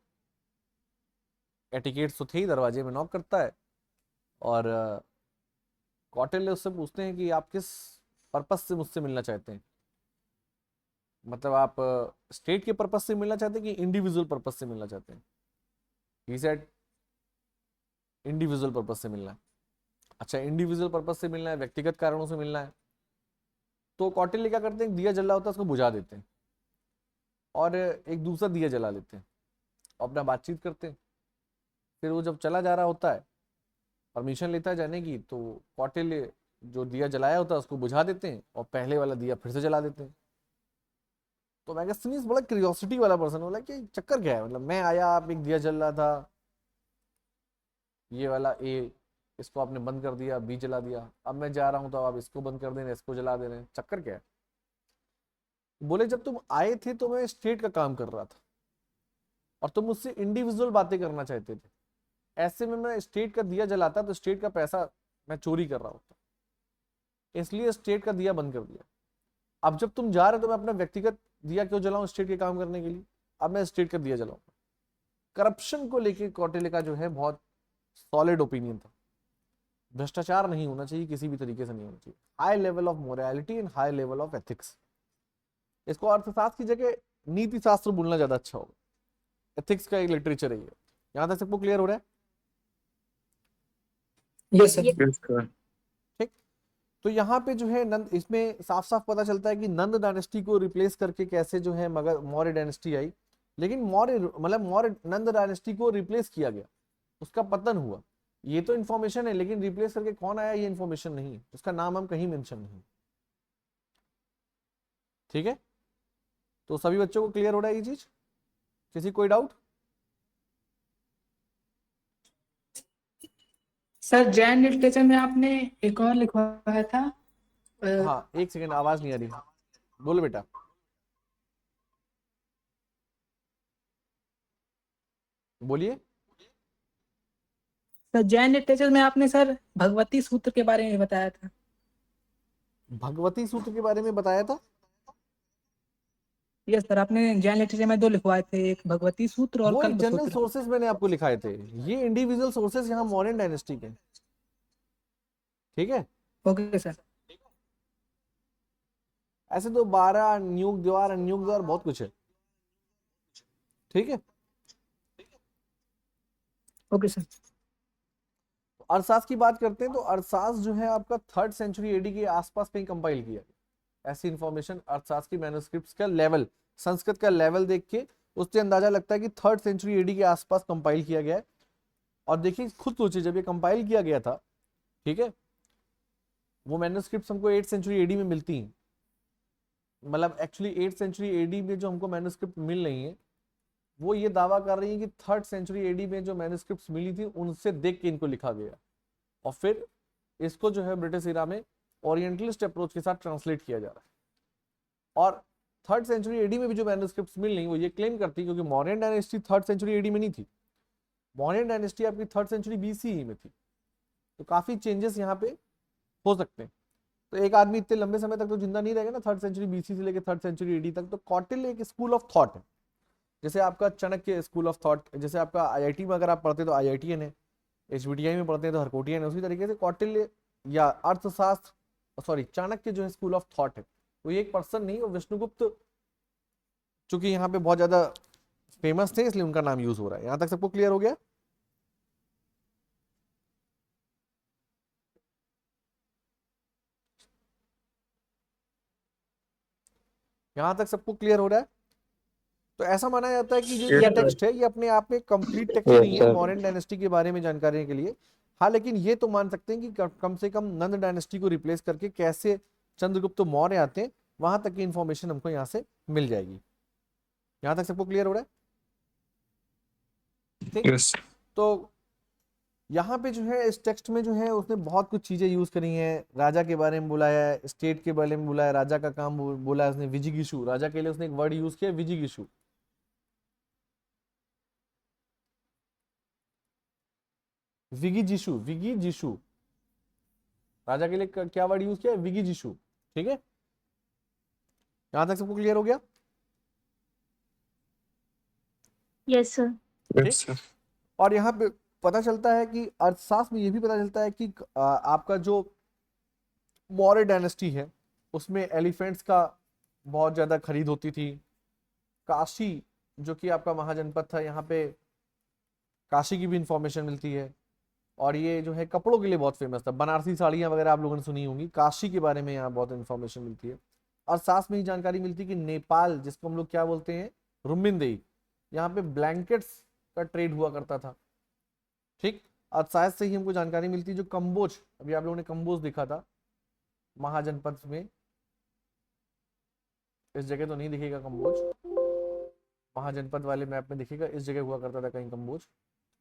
एटिकेट्स तो थे ही, दरवाजे में नॉक करता है और कौटिल्य उससे पूछते हैं कि आप किस पर्पस से मुझसे मिलना चाहते हैं, मतलब आप स्टेट के पर्पस से मिलना चाहते हैं कि इंडिविजुअल पर्पस से मिलना चाहते हैं? ही सेड इंडिविजुअल पर्पस से मिलना है। अच्छा, इंडिविजुअल पर्पस से मिलना है, व्यक्तिगत कारणों से मिलना है। तो कौटिल्य क्या करते हैं, दिया जला होता है उसको बुझा देते हैं और एक दूसरा दिया जला लेते हैं, अपना बातचीत करते हैं। फिर वो जब चला जा रहा होता है, परमिशन लेता है जाने की, तो कौटिल्य जो दिया जलाया होता है उसको बुझा देते हैं और पहले वाला दिया फिर से जला देते हैं। तो मैगस्थनीज बड़ा क्यूरियोसिटी वाला पर्सन, बोला कि चक्कर क्या है, मतलब मैं आया, आप एक दिया जल रहा था, ये वाला ए, इसको आपने बंद कर दिया, बी जला दिया, अब मैं जा रहा हूं तो आप इसको बंद कर दे रहे हैं, इसको जला दे रहे हैं, चक्कर क्या है? बोले जब तुम आए थे तो मैं स्टेट का काम कर रहा था और तुम मुझसे इंडिविजुअल बातें करना चाहते थे, ऐसे में मैं स्टेट का दिया जलाता तो स्टेट का पैसा मैं चोरी कर रहा होता, इसलिए स्टेट का दिया बंद कर दिया। अब जब तुम जा रहे हो तो मैं अपना व्यक्तिगत दिया क्यों जलाऊं स्टेट के काम करने के लिए? अब मैं स्टेट का दिया जलाऊंगा। करप्शन को लेके कौटिल्य का जो है बहुत सॉलिड ओपिनियन था। भ्रष्टाचार नहीं होना चाहिए, किसी भी तरीके से नहीं होना चाहिए, high level of morality and high level of ethics. इसको अर्थशास्त्र की जगह नीति शास्त्र बोलना ज्यादा अच्छा होगा, एथिक्स का एक लिटरेचर है ये। यहां तक सबको क्लियर हो रहा है? Yes, sir. Yes, sir. ठीक। तो यहाँ पे जो है नंद, इसमें साफ साफ पता चलता है कि नंद डायनेस्टी को रिप्लेस करके कैसे जो है मगर मौर्य डायनेस्टी आई। लेकिन मौर्य मतलब मौर्य नंद डायनेस्टी को रिप्लेस किया गया, उसका पतन हुआ, ये तो इन्फॉर्मेशन है, लेकिन रिप्लेस करके कौन आया ये इन्फॉर्मेशन नहीं, उसका नाम हम कहीं मेंशन नहीं। ठीक है, तो सभी बच्चों को क्लियर हो रहा है ये चीज? किसी कोई डाउट? सर जैन लिटरेचर में आपने एक और लिखवाया था। हाँ, एक सेकेंड, आवाज नहीं आ रही, बोलो बेटा। बोलिए। सर जैन लिटरेचर में आपने सर भगवती सूत्र के बारे में बताया था। भगवती सूत्र के बारे में बताया था? यस सर, आपने जैन लिटरेचर में दो लिखवाए थे, एक भगवती सूत्र और वो एक कल्प जनरल सूत्र। सोर्सेज मैंने आपको लिखाए थे, ये इंडिविजुअल सोर्सेज यहाँ मॉडर्न डायनेस्टी के। ठीक है, ओके सर। ऐसे तो 12 न्यूक द्वार बहुत कुछ है। ठीक है, ओके सर। अरसास की बात करते हैं तो अरसास जो है आपका 3rd सेंचुरी एडी के आसपास कहीं कंपाइल किया गया। ऐसी इंफॉर्मेशन अरसास की मैन्युस्क्रिप्ट्स का लेवल, संस्कृत का लेवल देख के उससे अंदाजा लगता है कि 3rd सेंचुरी एडी के आसपास कंपाइल किया गया है। और देखिए, खुद सोचिए, जब ये कंपाइल किया गया था, ठीक है, वो मैन्युस्क्रिप्ट्स हमको 8th सेंचुरी एडी में मिलती हैं, मतलब एक्चुअली 8th सेंचुरी एडी में जो हमको मैन्युस्क्रिप्ट मिल रही है, वो ये दावा कर रही है कि 3rd सेंचुरी एडी में जो मैन्युस्क्रिप्ट्स मिली थी उनसे देख के इनको लिखा गया और फिर इसको जो है ब्रिटिश इरा में ओरिएंटलिस्ट अप्रोच के साथ ट्रांसलेट किया जा रहा है। और 3rd सेंचुरी एडी में भी जो मैन्युस्क्रिप्ट्स मिल रही वो ये क्लेम करती है, क्योंकि Mauryan dynasty 3rd century AD में नहीं थी, मौर्यन डायनेस्टी आपकी 3rd सेंचुरी बीसीई में थी, तो काफी चेंजेस यहाँ पे हो सकते हैं। तो एक आदमी इतने लंबे समय तक तो जिंदा नहीं रहेगा ना, 3rd सेंचुरी बीसी से लेकर 3rd सेंचुरी एडी तक। तो कौटिल्य एक स्कूल ऑफ थॉट है जैसे आपका चाणक्य स्कूल ऑफ थॉट, जैसे आपका आईआईटी में अगर आप पढ़ते तो आईआईटीएन है, एचबीटीआई में पढ़ते हैं तो हरकोटियन है, उसी तरीके से कौटिल्य या अर्थशास्त्र, सॉरी चाणक्य जो है स्कूल ऑफ थॉट है, वो ये एक पर्सन नहीं, वो विष्णुगुप्त चूंकि यहाँ पे बहुत ज्यादा फेमस थे इसलिए उनका नाम यूज हो रहा है। यहां तक सबको क्लियर हो गया? यहां तक सबको क्लियर हो रहा है? तो ऐसा माना जाता है कि जो ये Yes, sir. टेक्स्ट है ये अपने आप में कंप्लीट टेक्स्ट Yes, नहीं है sir. मौर्यन डायनेस्टी के बारे में जानकारी के लिए। हाँ, लेकिन ये तो मान सकते हैं कि कम से कम नंद डायनेस्टी को रिप्लेस करके कैसे चंद्रगुप्त मौर्य आते हैं, वहां तक की इंफॉर्मेशन हमको यहाँ से मिल जाएगी। यहां तक सबको क्लियर हो रहा है? ठीक। Yes. तो यहाँ पे जो है इस टेक्स्ट में जो है उसने बहुत कुछ चीजें यूज करी हैं, राजा के बारे में बोला है, स्टेट के बारे में बोला है, राजा का काम बोला है उसने, विजिगिशु, राजा के लिए उसने एक वर्ड यूज किया विजिगिशु। विगिजिशु, विगिजिशु, राजा के लिए क्या वर्ड यूज किया? विगिजिशु। ठीक है, यहां तक सबको क्लियर हो गया? Yes sir. Yes, sir. और यहाँ पे पता चलता है कि अर्थशास्त्र में ये भी पता चलता है कि आपका जो मौर्य डायनेस्टी है उसमें एलिफेंट्स का बहुत ज्यादा खरीद होती थी। काशी जो कि आपका महाजनपद था, यहाँ पे काशी की भी इंफॉर्मेशन मिलती है। और ये जो है कपड़ों के लिए बहुत फेमस था, बनारसी साड़ियाँ वगैरह आप लोगों ने सुनी होंगी, काशी के बारे में यहाँ बहुत इंफॉर्मेशन मिलती है। और साथ में ही जानकारी मिलती है कि नेपाल, जिसको हम लोग क्या बोलते हैं, रुमिनदेई, यहाँ पे ब्लैंकेट्स का ट्रेड हुआ करता था। ठीक, और शायद से ही हमको जानकारी मिलती है जो कंबोज, अभी आप लोगों ने कंबोज देखा था महाजनपद में, इस जगह तो नहीं दिखेगा कंबोज, महाजनपद वाले मैप में दिखेगा, इस जगह हुआ करता था कहीं कंबोज।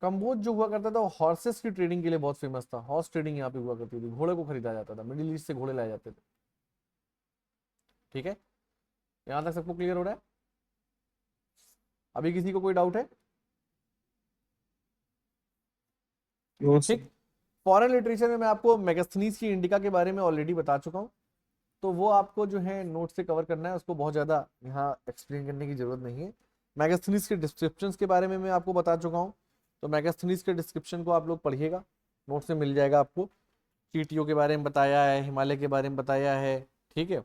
कंबोज जो हुआ करता था वो हॉर्सेस की ट्रेडिंग के लिए बहुत फेमस था, हॉर्स ट्रेडिंग यहाँ पे हुआ करती थी, घोड़े को खरीदा जाता था, मिडिल ईस्ट से घोड़े लाए जाते थे। ठीक है, यहां तक सबको क्लियर हो रहा है? अभी किसी को कोई डाउट है? No, sir. ठीक, फॉरेन लिटरेचर में मैं आपको मेगास्थनीज की इंडिका के बारे में ऑलरेडी बता चुका हूँ, तो वो आपको जो है नोट से कवर करना है, उसको बहुत ज़्यादा यहाँ एक्सप्लेन करने की जरूरत नहीं है। मेगास्थनीज के डिस्क्रिप्शंस के बारे में मैं आपको बता चुका हूँ, तो मेगास्थनीज के डिस्क्रिप्शन को आप लोग पढ़िएगा, नोट से मिल जाएगा आपको। चीटियों के बारे में बताया है, हिमालय के बारे में बताया है, ठीक है,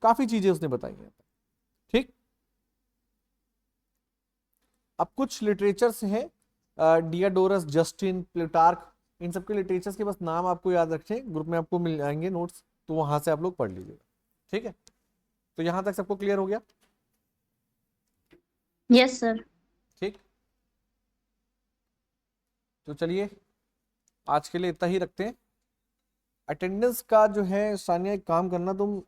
काफ़ी चीज़ें उसने बताई हैं। ठीक, अब कुछ लिटरेचर्स हैं, डियाडोरस, जस्टिन, प्लूटार्क, इन सबके लिटरेचर्स के बस नाम आपको याद रखें, ग्रुप में आपको मिल जाएंगे नोट्स, तो वहां से आप लोग पढ़ लीजिएगा। ठीक है, तो यहां तक सबको क्लियर हो गया? Yes sir. ठीक, तो चलिए आज के लिए इतना ही रखते हैं। अटेंडेंस का जो है सानिया एक काम करना, तुम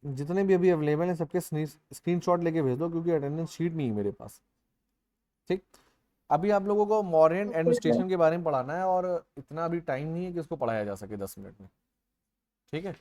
जितने भी अभी अवेलेबल हैं सबके स्क्रीनशॉट लेके भेज दो, क्योंकि अटेंडेंस शीट नहीं है मेरे पास। ठीक, अभी आप लोगों को मॉडर्न एडमिनिस्ट्रेशन के बारे में पढ़ाना है और इतना अभी टाइम नहीं है कि उसको पढ़ाया जा सके 10 मिनट में। ठीक है।